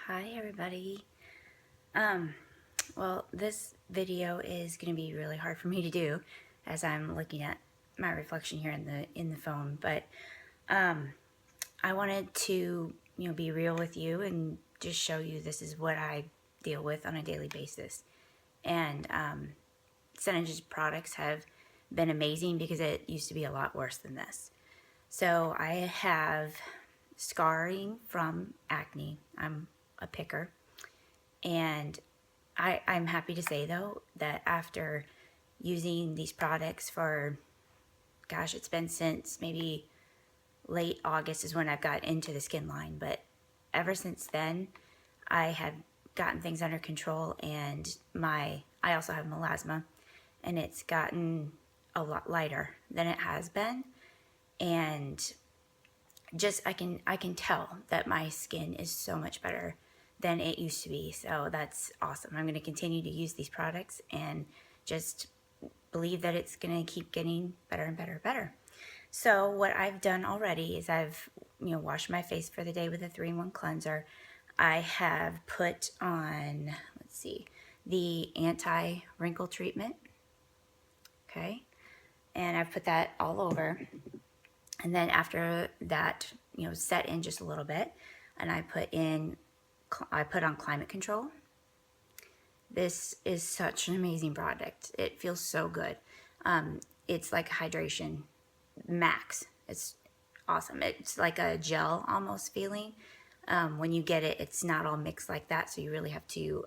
Hi everybody. Well, this video is going to be really hard for me to do as I'm looking at my reflection here in the phone, but I wanted to, be real with you and just show you this is what I deal with on a daily basis. And SeneGence products have been amazing because it used to be a lot worse than this. So I have scarring from acne. I'm a picker. And I'm happy to say, though, that after using these products for, gosh, it's been since maybe late August is when I've got into the skin line. But ever since then, I have gotten things under control, and I also have melasma, and it's gotten a lot lighter than it has been. And just I can tell that my skin is so much better than it used to be. So that's awesome. I'm going to continue to use these products and just believe that it's going to keep getting better and better and better. So what I've done already is I've washed my face for the day with a 3-in-1 cleanser. I have put on, let's see, the anti-wrinkle treatment. Okay. And I've put that all over. And then after that, set in just a little bit, and I put on Climate Control. This is such an amazing product. It feels so good. It's like hydration max. It's awesome. It's like a gel almost feeling. When you get it, it's not all mixed like that, so you really have to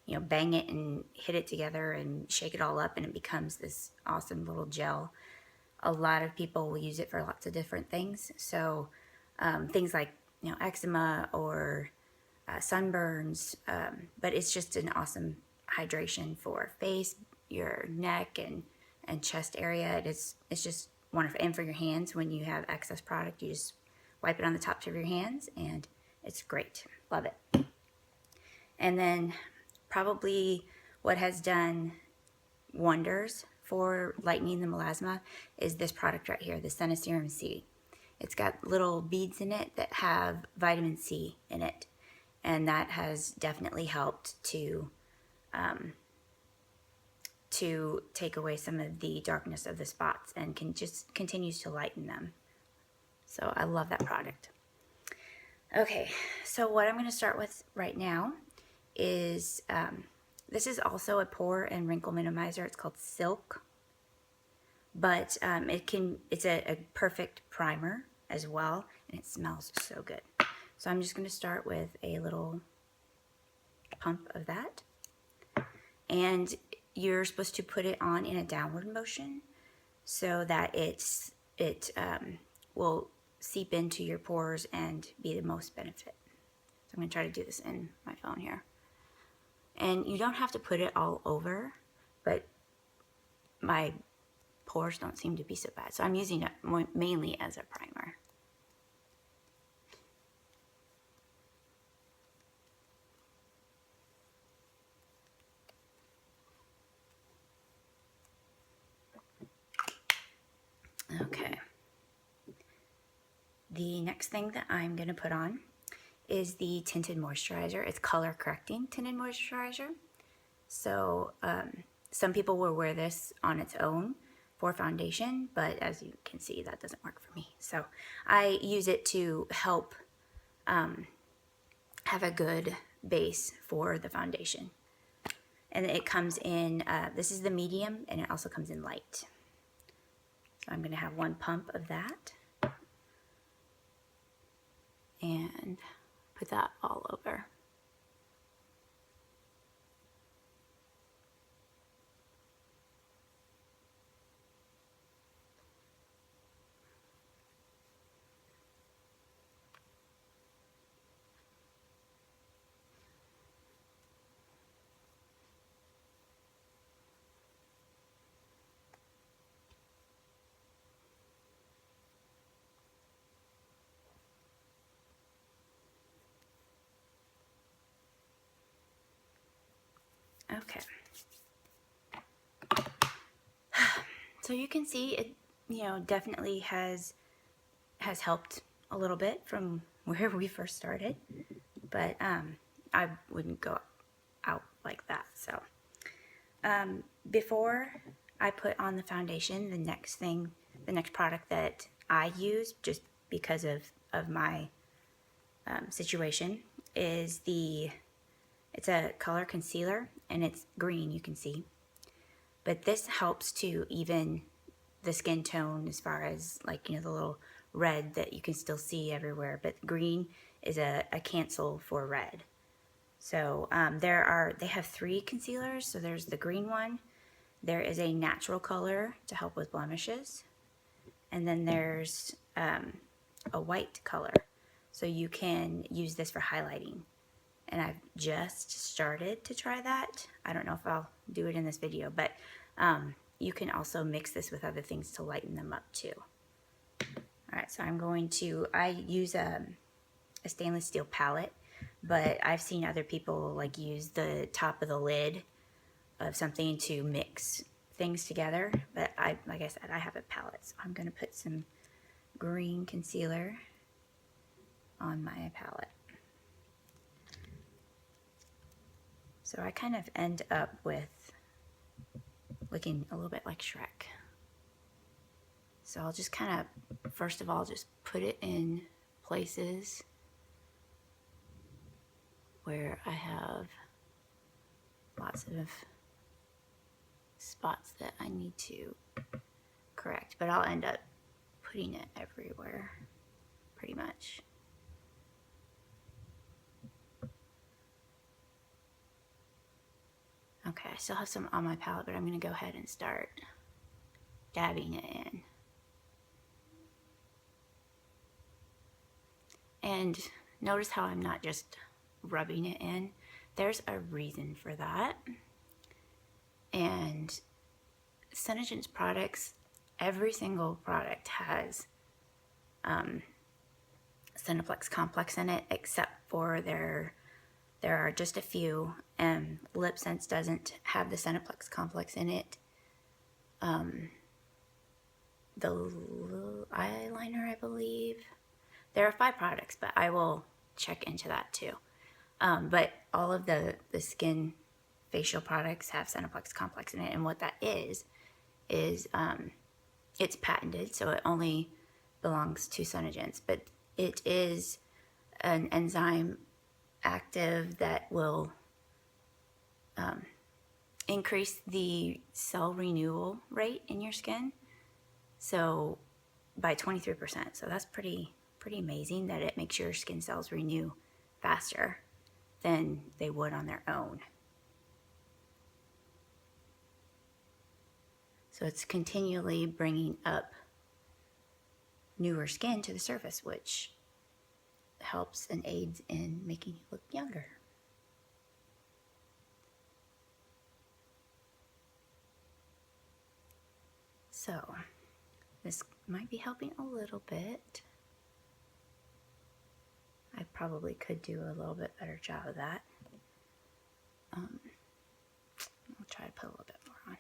bang it and hit it together and shake it all up, and it becomes this awesome little gel. A lot of people will use it for lots of different things. So things like eczema or sunburns, but it's just an awesome hydration for face, your neck, and chest area. It's just wonderful. And for your hands, when you have excess product, you just wipe it on the tops of your hands, and it's great. Love it. And then probably what has done wonders for lightening the melasma is this product right here, the SeneSerum C. It's got little beads in it that have vitamin C in it, and that has definitely helped to take away some of the darkness of the spots and continues to lighten them. So I love that product. Okay, so what I'm going to start with right now is this is also a pore and wrinkle minimizer. It's called Silk, but it's a perfect primer as well, and it smells so good. So I'm just going to start with a little pump of that, and you're supposed to put it on in a downward motion so that it will seep into your pores and be the most benefit. So I'm going to try to do this in my phone here. And you don't have to put it all over, but my pores don't seem to be so bad. So I'm using it mainly as a primer. Okay. The next thing that I'm going to put on is the Tinted Moisturizer. It's color correcting Tinted Moisturizer. So some people will wear this on its own for foundation, but as you can see, that doesn't work for me. So I use it to help have a good base for the foundation. And it comes in, this is the medium, and it also comes in light. So I'm going to have one pump of that and put that all over. Okay. So you can see it, definitely has helped a little bit from where we first started. but I wouldn't go out like that. So before I put on the foundation, the next product that I use, just because of my situation, is it's a color concealer, and it's green, you can see. But this helps to even the skin tone as far as, like, you know, the little red that you can still see everywhere. But green is a cancel for red. So they have 3 concealers. So there's the green one. There is a natural color to help with blemishes. And then there's a white color. So you can use this for highlighting. And I've just started to try that. I don't know if I'll do it in this video, but you can also mix this with other things to lighten them up too. Alright, so I use a stainless steel palette, but I've seen other people like use the top of the lid of something to mix things together. But like I said, I have a palette, so I'm going to put some green concealer on my palette. So I kind of end up with looking a little bit like Shrek. So I'll just kind of, first of all, just put it in places where I have lots of spots that I need to correct. But I'll end up putting it everywhere, pretty much. Okay, I still have some on my palette, but I'm going to go ahead and start dabbing it in. And notice how I'm not just rubbing it in. There's a reason for that. And SeneGence products, every single product has Cineplex complex in it, except for there are just a few. BlushSense doesn't have the Cineplex complex in it. The eyeliner, I believe. There are 5 products, but I will check into that too. But all of the skin facial products have Cineplex complex in it, and what that is it's patented, so it only belongs to SeneGence. But it is an enzyme active that will increase the cell renewal rate in your skin, so by 23%. So that's pretty amazing that it makes your skin cells renew faster than they would on their own. So it's continually bringing up newer skin to the surface, which helps and aids in making you look younger. So this might be helping a little bit. I probably could do a little bit better job of that. I'll try to put a little bit more on.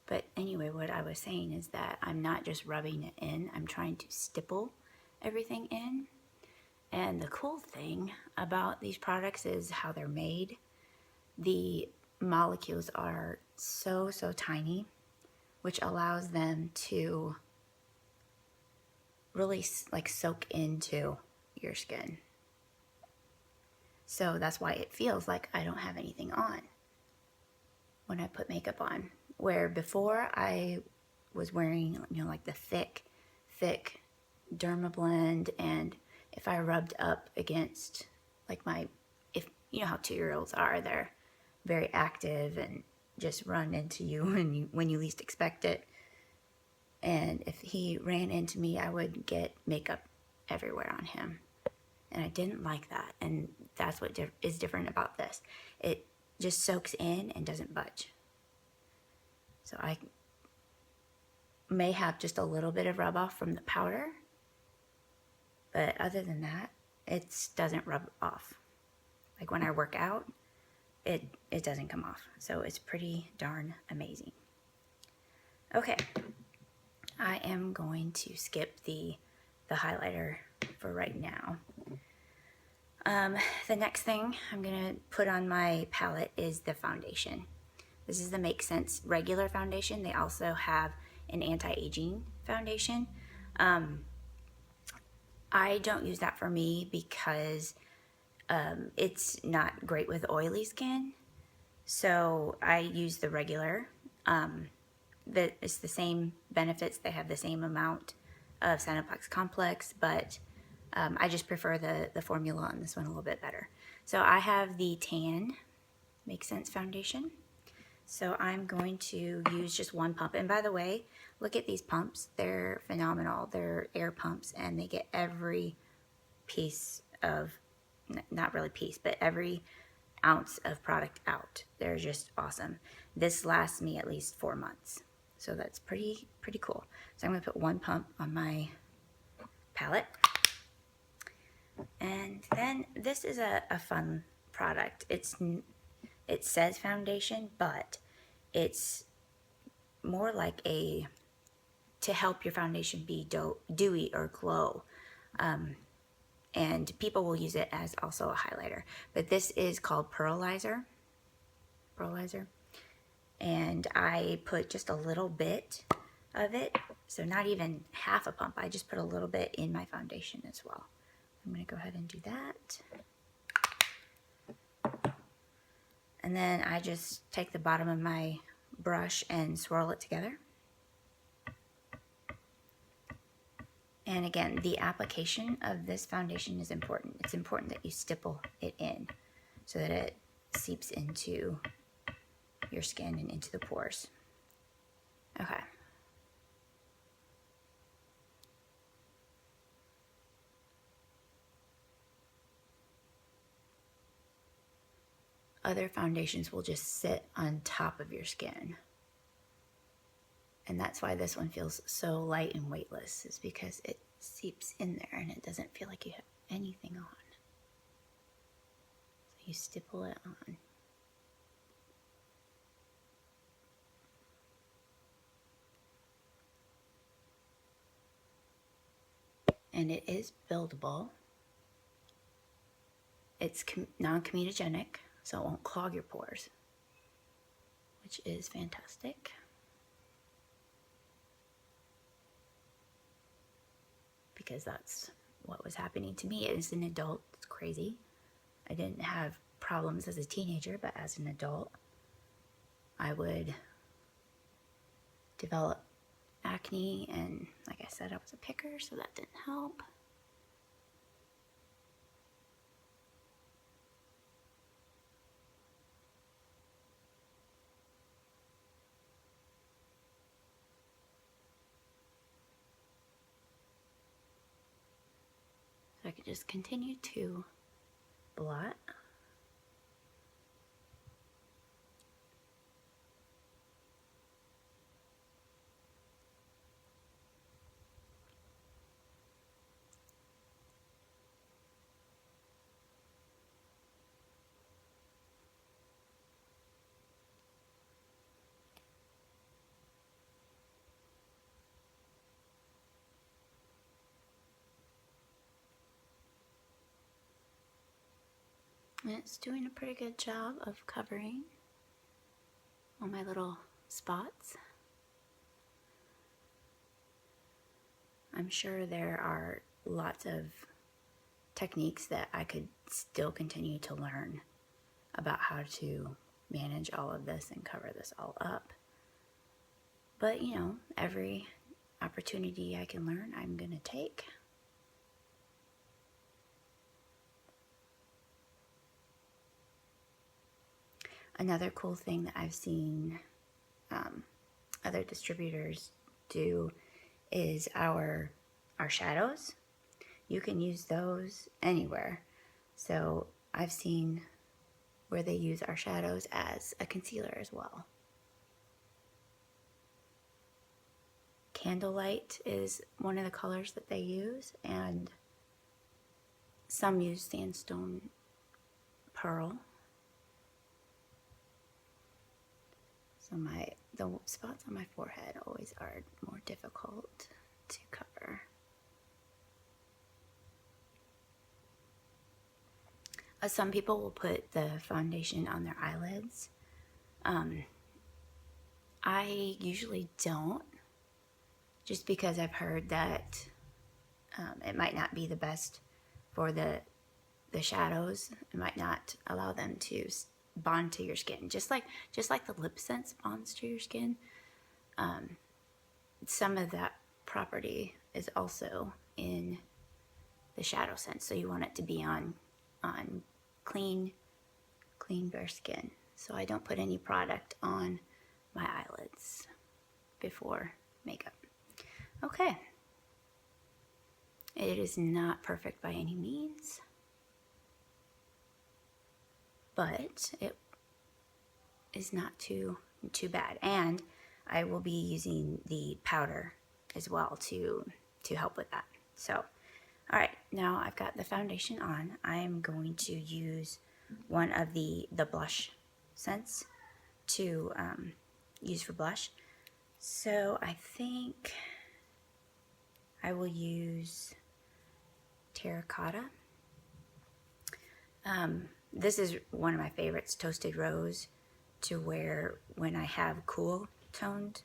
But anyway, what I was saying is that I'm not just rubbing it in, I'm trying to stipple everything in. And the cool thing about these products is how they're made. The molecules are so tiny, which allows them to really like soak into your skin. So that's why it feels like I don't have anything on when I put makeup on. Where before I was wearing, you know, like the thick Dermablend, and if I rubbed up against like if you know how 2-year-olds are, they're very active and just run into you when you least expect it. And if he ran into me, I would get makeup everywhere on him, and I didn't like that. And that's what is different about this. It just soaks in and doesn't budge. So I may have just a little bit of rub off from the powder, But other than that, it doesn't rub off. Like when I work out, it doesn't come off. So it's pretty darn amazing. Okay, I am going to skip the highlighter for right now. The next thing I'm going to put on my palette is the foundation. This is the MakeSense regular foundation. They also have an anti-aging foundation. I don't use that for me because it's not great with oily skin. So I use the regular. It's the same benefits. They have the same amount of Cineplex complex, but I just prefer the formula on this one a little bit better. So I have the Tan MakeSense foundation. So I'm going to use just one pump. And by the way, look at these pumps. They're phenomenal. They're air pumps, and they get every piece of, not really piece, but every ounce of product out. They're just awesome. This lasts me at least 4 months. So that's pretty cool. So I'm going to put one pump on my palette. And then this is a fun product. It says foundation, but it's more like to help your foundation be dewy or glow. And people will use it as also a highlighter. But this is called Pearlizer. And I put just a little bit of it. So not even half a pump. I just put a little bit in my foundation as well. I'm going to go ahead and do that. And then I just take the bottom of my brush and swirl it together. And again, the application of this foundation is important. It's important that you stipple it in so that it seeps into your skin and into the pores. Okay. Other foundations will just sit on top of your skin. And that's why this one feels so light and weightless, is because it seeps in there and it doesn't feel like you have anything on. So you stipple it on. And it is buildable. It's non-comedogenic, so it won't clog your pores, which is fantastic. Because that's what was happening to me as an adult. It's crazy. I didn't have problems as a teenager, but as an adult, I would develop acne, and like I said, I was a picker, so that didn't help. So I could just continue to blot. And it's doing a pretty good job of covering all my little spots. I'm sure there are lots of techniques that I could still continue to learn about how to manage all of this and cover this all up. But, you know, every opportunity I can learn, I'm going to take. Another cool thing that I've seen other distributors do is our shadows. You can use those anywhere. So I've seen where they use our shadows as a concealer as well. Candlelight is one of the colors that they use, and Some use sandstone pearl. So the spots on my forehead always are more difficult to cover. Some people will put the foundation on their eyelids. I usually don't, just because I've heard that it might not be the best for the shadows. It might not allow them to bond to your skin, just like the BlushSense bonds to your skin. Some of that property is also in the SeneSerum, so you want it to be on clean bare skin. So I don't put any product on my eyelids before makeup. Okay. It is not perfect by any means, but it is not too bad. And I will be using the powder as well to help with that. So, all right, now I've got the foundation on. I'm going to use one of the BlushSense to use for blush. So I think I will use Terracotta. This is one of my favorites, Toasted Rose, to wear when I have cool toned.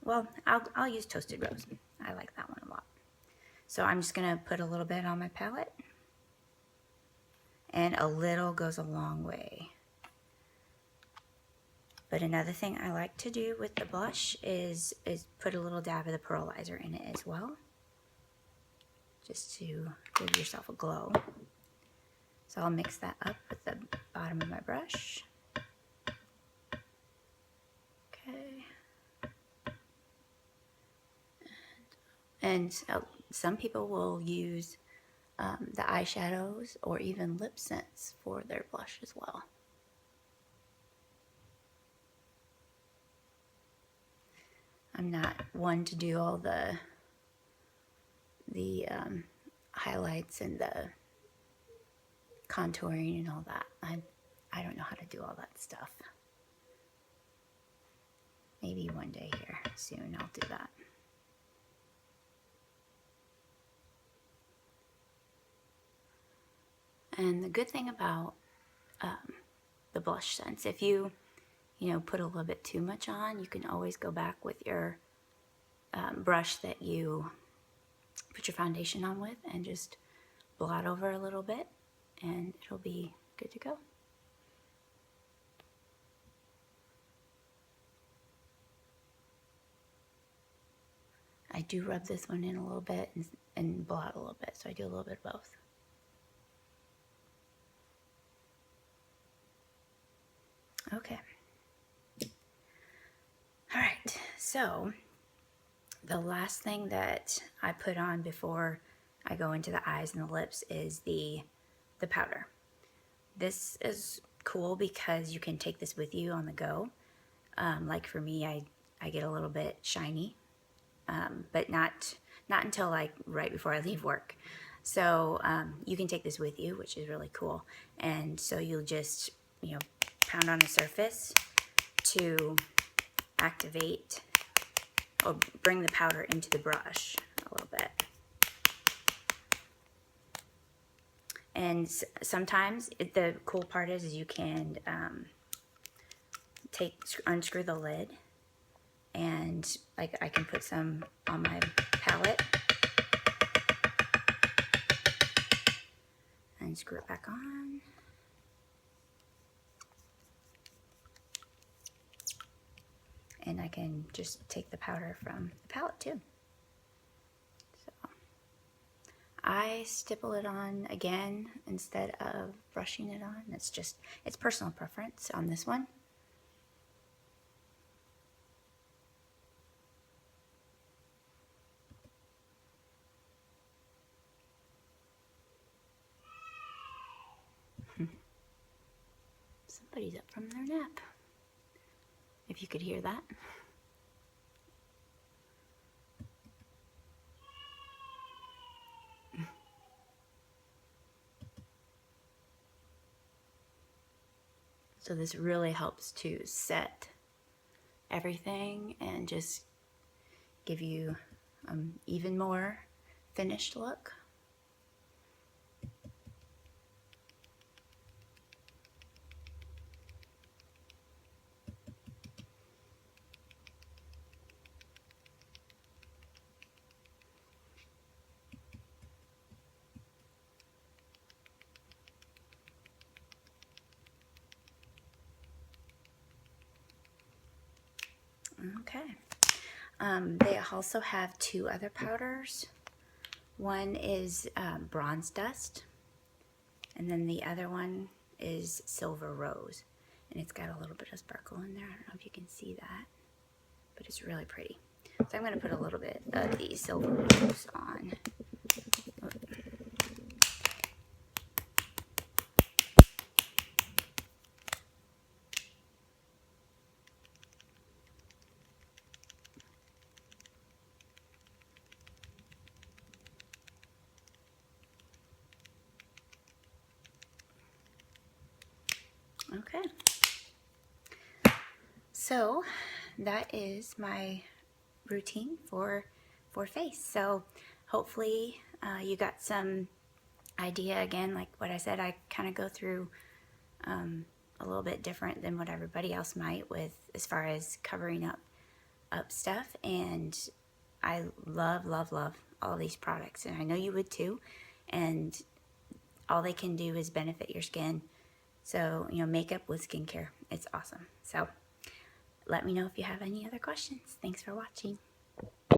Well, I'll use Toasted Rose. I like that one a lot. So I'm just gonna put a little bit on my palette, and a little goes a long way. But another thing I like to do with the blush is put a little dab of the Pearlizer in it as well, just to give yourself a glow. So I'll mix that up with the bottom of my brush. Okay. And some people will use the eyeshadows or even lip scents for their blush as well. I'm not one to do all the highlights and the contouring and all that. I don't know how to do all that stuff. Maybe one day here soon I'll do that. And the good thing about the BlushSense, if you put a little bit too much on, you can always go back with your brush that you put your foundation on with and just blot over a little bit, and it'll be good to go. I do rub this one in a little bit and blot a little bit, so I do a little bit of both. Okay. All right, so the last thing that I put on before I go into the eyes and the lips is the powder. This is cool because you can take this with you on the go. Like for me, I get a little bit shiny, but not until like right before I leave work. So you can take this with you, which is really cool. And so you'll just, pound on a surface to activate or bring the powder into the brush a little bit. And sometimes the cool part is you can unscrew the lid, and like I can put some on my palette and screw it back on. And I can just take the powder from the palette too. So I stipple it on again instead of brushing it on. It's personal preference on this one. Somebody's up from their nap. If you could hear that. So this really helps to set everything and just give you even more finished look. Okay. They also have two other powders. One is Bronze Dust, and then the other one is Silver Rose. And it's got a little bit of sparkle in there. I don't know if you can see that, but it's really pretty. So I'm going to put a little bit of the Silver Rose on. Okay. So that is my routine for face. So hopefully you got some idea. Again, like what I said, I kind of go through a little bit different than what everybody else might with as far as covering up stuff, and I love all these products, and I know you would too, and all they can do is benefit your skin. So, you know, makeup with skincare, it's awesome. So let me know if you have any other questions. Thanks for watching.